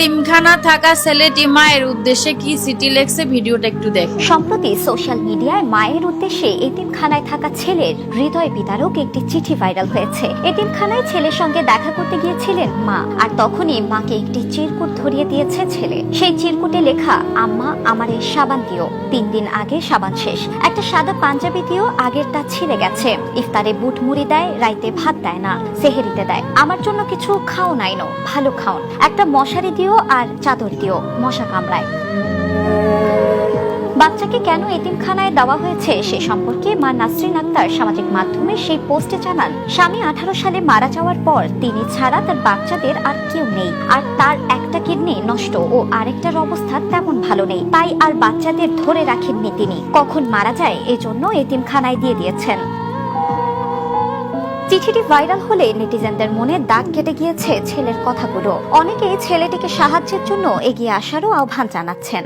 এতিমখানা থাকা ছেলেটি মায়ের উদ্দেশ্যে কি চিঠি লেখছে, ভিডিওটা একটু দেখেন। সম্প্রতি সোশ্যাল মিডিয়ায় মায়ের উদ্দেশ্যে এতিমখানায় থাকা ছেলের হৃদয় বিদারক একটি চিঠি ভাইরাল হয়েছে। এতিমখানায় ছেলের সঙ্গে দেখা করতে গিয়েছিলেন মা, আর তখনই মাকে একটি চিরকুট ধরিয়ে দিয়েছে ছেলে। সেই চিরকুটে লেখা, আম্মা আমারে সাবান দিও, 3 দিন আগে সাবান শেষ, একটা সাদা পাঞ্জাবি দিও, আগেরটা ছিঁড়ে গেছে, ইফতারে বুট মুড়ি দেয়, রাইতে ভাত দেয় না, সেহেরিতে দেয়, আমার জন্য কিছু খাও নাইনো, ভালো খাওন, একটা মশারি দিও আর চাদর দিও, মশা কামড়ায়। বাচ্চাকে কেন এতিমখানায় দেওয়া হয়েছে সে সম্পর্কে মা নাসরিন আক্তার সামাজিক মাধ্যমে সেই পোস্টে জানান, স্বামী 18 সালে মারা যাওয়ার পর তিনি ছাড়া তার বাচ্চাদের আর কেউ নেই, আর তার একটা কিডনি নষ্ট ও আরেকটার অবস্থা তেমন ভালো নেই, তাই আর বাচ্চাদের ধরে রাখেননি তিনি, কখন মারা যায় এজন্য এতিমখানায় দিয়ে দিয়েছেন। চিঠিটি ভাইরাল হলে নেটিজেনদের মনে দাগ কেটে গিয়েছে ছেলের কথাগুলো। অনেকেই ছেলেটিকে সাহায্যের জন্য এগিয়ে আসারও আহ্বান জানাচ্ছেন।